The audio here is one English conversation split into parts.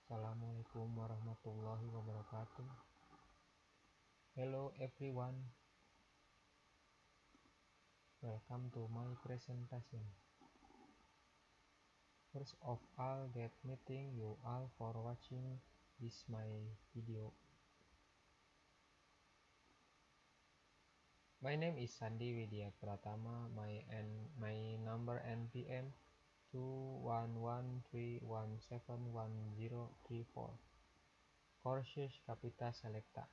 Assalamualaikum warahmatullahi wabarakatuh. Hello everyone, welcome to my presentation. First of all, that meeting you all for watching this my video. My name is Sandi Widya Pratama. My number NPM 21131711034. Courses Kapita Selecta.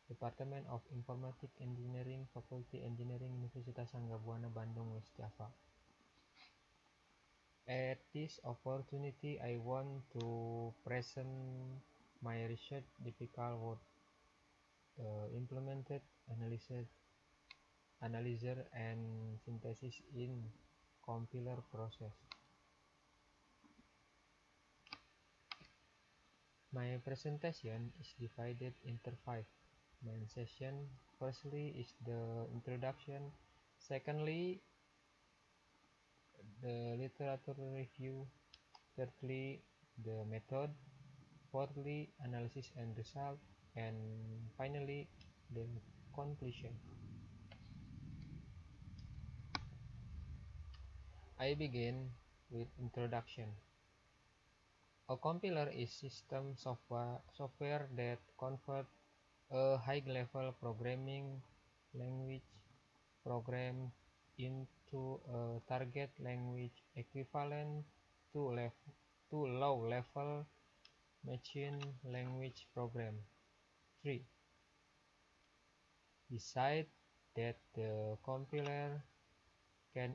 Department of Informatic Engineering, Fakulti Engineering, Universitas Sangga Buana, Bandung, West Java. At this opportunity, I want to present my research difficult work, implemented analyzer and synthesis in compiler process. My presentation is divided into 5 main sessions. Firstly is the introduction. Secondly, the literature review. Thirdly, the method. Fourthly, analysis and result. And finally, the conclusion. I begin with introduction. A compiler is system software that converts a high-level programming language program into a target language equivalent to low-level machine language program. 3. Besides that, the compiler can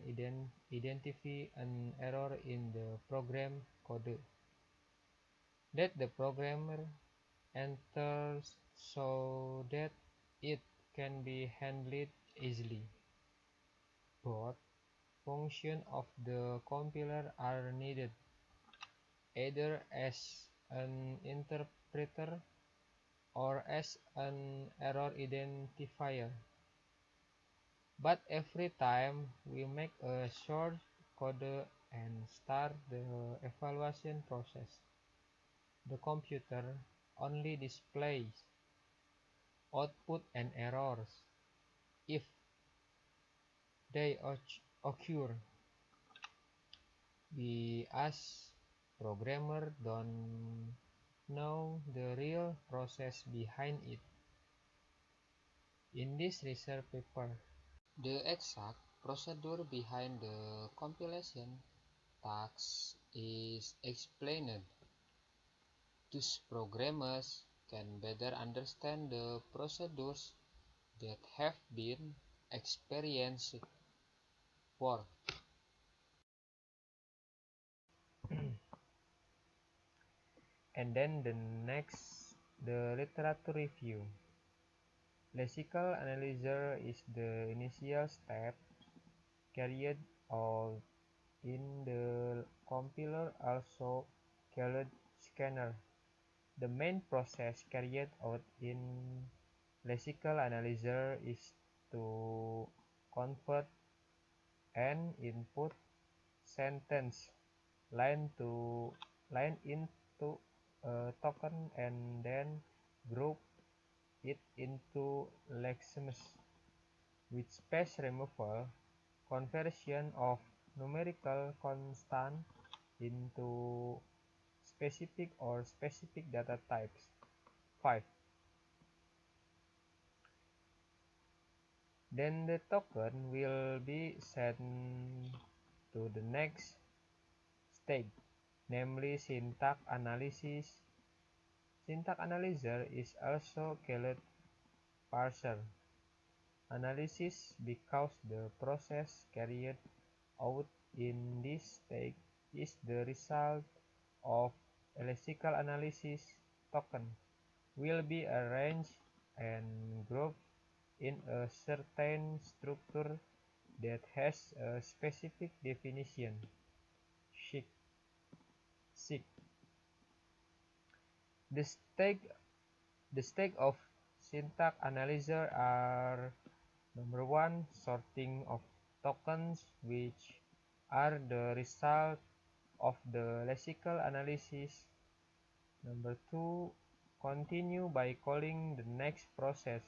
identify an error in the program code that the programmer enters so that it can be handled easily. Both functions of the compiler are needed, either as an interpreter or as an error identifier. But every time we make a source code and start the evaluation process, the computer only displays output and errors if they occur. We as programmers don't know the real process behind it. In this research paper, the exact procedure behind the compilation task is explained. Thus, programmers can better understand the procedures that have been experienced for. And then the literature review. Lexical analyzer is the initial step carried out in the compiler, also called scanner. The main process carried out in lexical analyzer is to convert an input sentence line into a token and then group it into lexemes with space removal, conversion of numerical constant into specific or specific data types. 5. Then the token will be sent to the next stage, namely syntax analysis. Syntax analyzer is also called parser analysis because the process carried out in this stage is the result of a lexical analysis. Token will be arranged and grouped in a certain structure that has a specific definition. 6. The stage of syntax analyzer are: number 1, sorting of tokens, which are the result of the lexical analysis. Number 2, continue by calling the next process,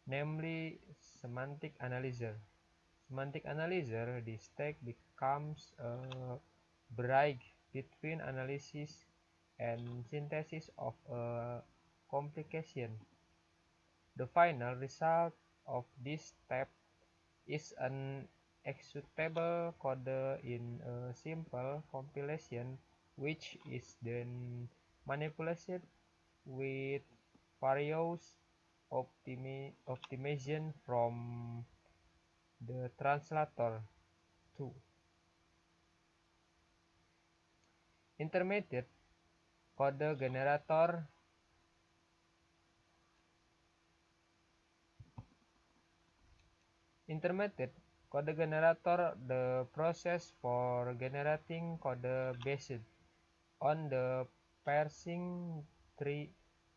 namely semantic analyzer. Semantic analyzer, this tag becomes a bridge between analysis and synthesis of a complication. The final result of this step is an executable code in a simple compilation, which is then manipulated with various optimization from the translator to intermediate code generator. Intermediate code generator, the process for generating code based on the parsing tree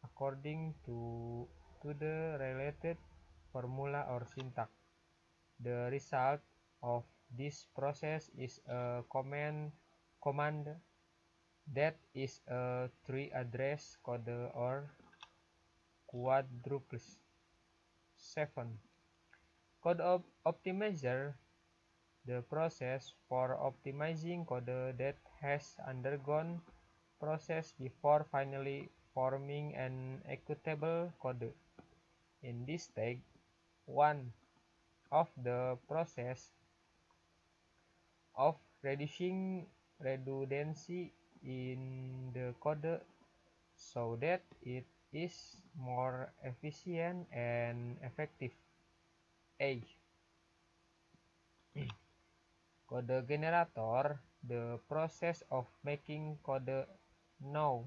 according to the related formula or syntax. The result of this process is a command that is a tree address code or quadruples. 7. Code optimizer, the process for optimizing code that has undergone process before finally forming an executable code. In this tag, one of the process of reducing redundancy in the code so that it is more efficient and effective. A. Code generator, the process of making code known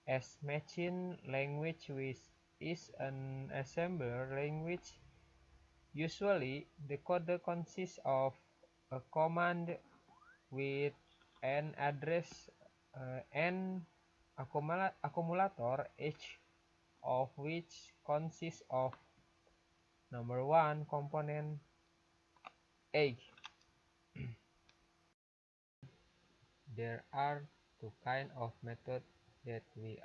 as machine language, which is an assembler language. Usually, the code consists of a command with an address and accumulator, each of which consists of number 1 component A. There are two kinds of methods that we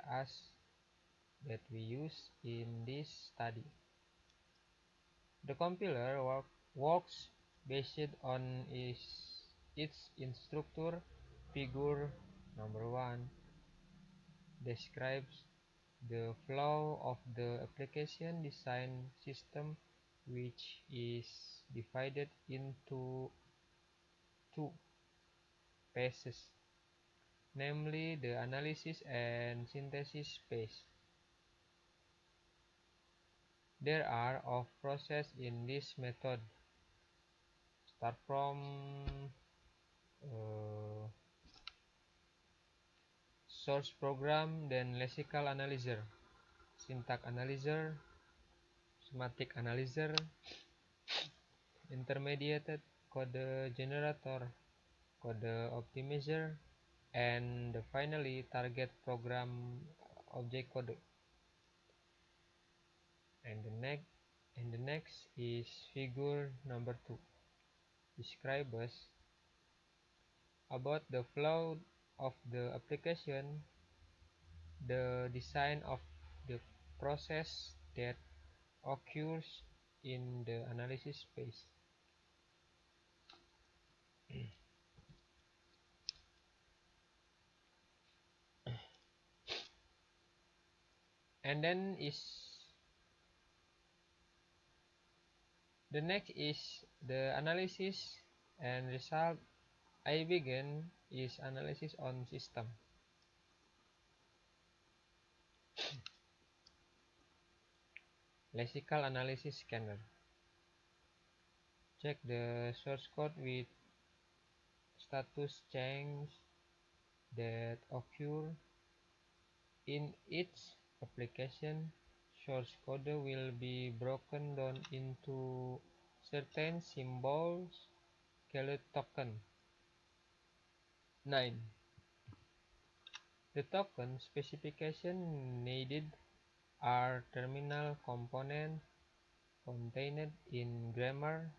use in this study. The compiler works based on its instructor. Figure number 1 describes the flow of the application design system, which is divided into two phases, namely the analysis and synthesis phase. There are of process in this method. Start from source program, then lexical analyzer, syntax analyzer, semantic analyzer, intermediate code generator, code optimizer, and finally target program object code. And the next is figure number 2. Describes about the flow of the application, the design of the process that occurs in the analysis phase. And then the next is the analysis and result. I begin is analysis on system. Lexical analysis scanner. Check the source code with status change that occur in each application. Source code will be broken down into certain symbols called token. 9. The token specification needed are terminal components contained in grammar,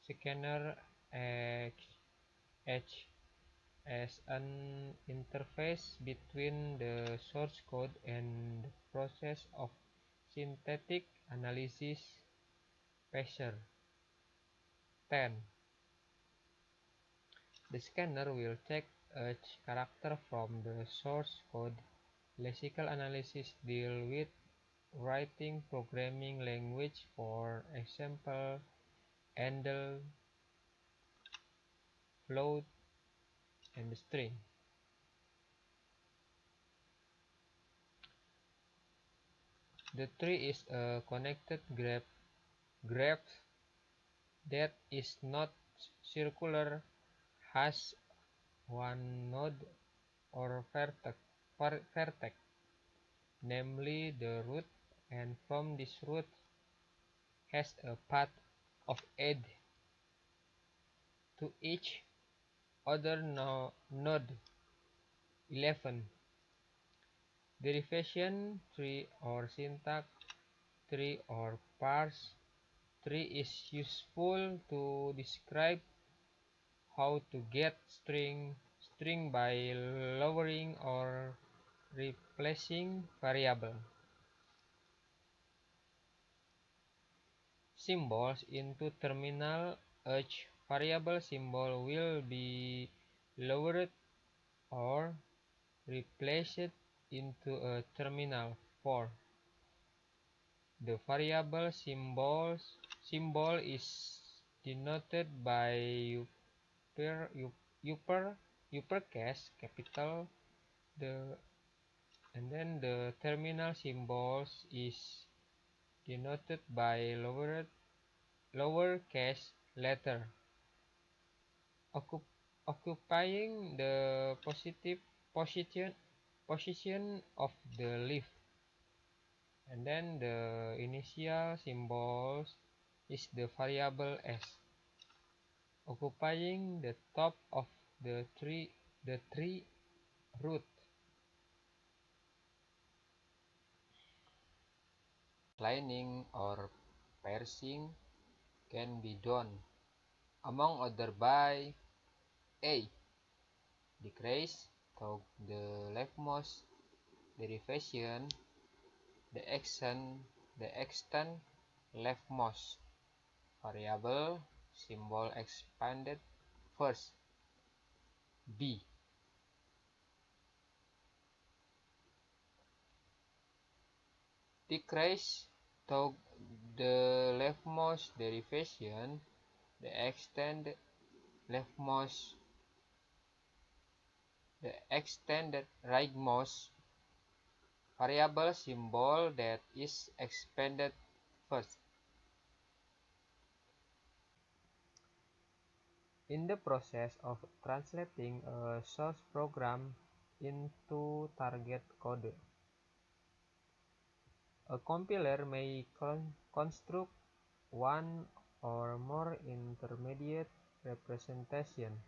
scanner, H. as an interface between the source code and the process of synthetic analysis. Passer 10. The scanner will check each character from the source code. Lexical analysis deal with writing programming language, for example, handle, float, and string. The tree is a connected graph that is not circular, has one node or vertex, namely the root, and from this root has a path of edge to each other node. 11. Derivation tree or syntax tree or parse tree is useful to describe how to get string by lowering or replacing variable symbols into terminal. Each variable symbol will be lowered or replaced into a terminal. 4. The variable symbol is denoted by uppercase capital. The terminal symbols is denoted by lowercase letter. Occupying the positive position of the leaf. And then the initial symbol is the variable s, occupying the top of the tree root. Lining or parsing can be done, among other, by a. Decrease to the leftmost derivation, the extent leftmost variable symbol expanded first. B. Decrease to the leftmost derivation, the extended rightmost variable symbol that is expanded first. In the process of translating a source program into target code, a compiler may construct one or more intermediate representation,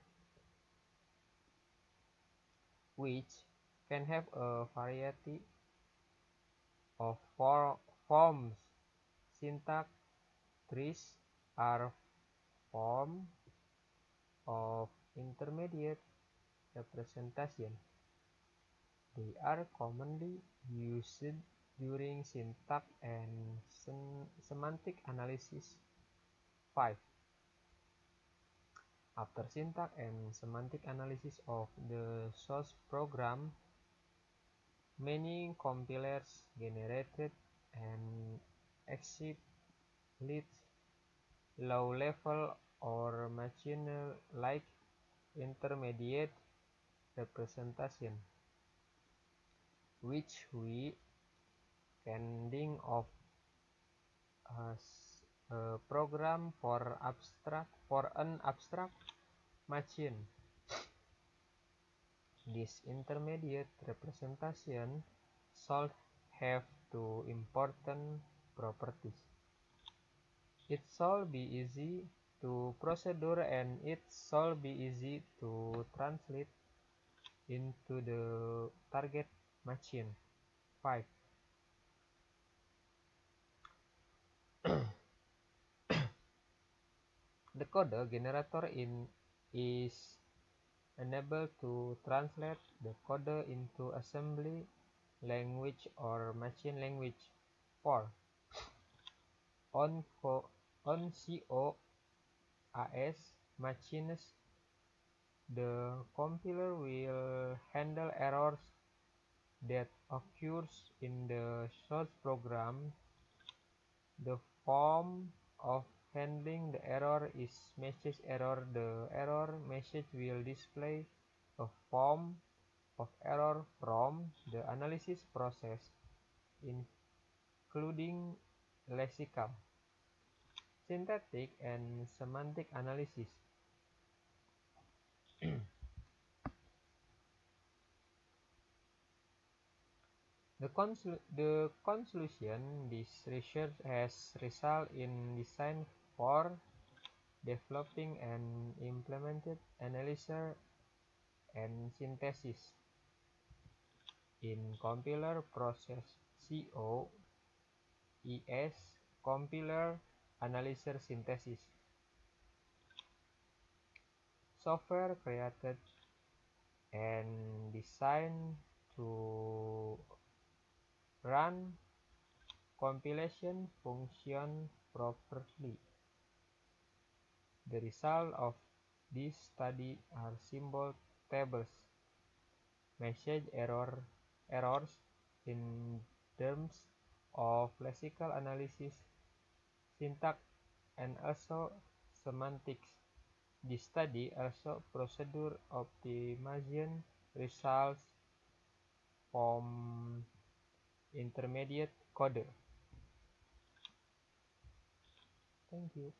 which can have a variety of forms. Syntax trees are forms of intermediate representation. They are commonly used during syntax and semantic analysis. 5. After syntax and semantic analysis of the source program, many compilers generated an explicit low-level or machine-like intermediate representation, which we can think of as a program for an abstract machine. This intermediate representation should have two important properties. It should be easy to procedure and it should be easy to translate into the target machine. 5. The code generator is enable to translate the code into assembly language or machine language. 4. On COAS machines, the compiler will handle errors that occurs in the source program. The form of handling the error is message error. The error message will display a form of error from the analysis process, including lexical, syntactic, and semantic analysis. The conclusion, this research has resulted in design for developing and implemented analyzer and synthesis in compiler process. COES compiler analyzer synthesis software created and designed to run compilation function properly. The result of this study are symbol tables, message errors in terms of lexical analysis, syntax, and also semantics. This study also procedure optimization results from intermediate code. Thank you.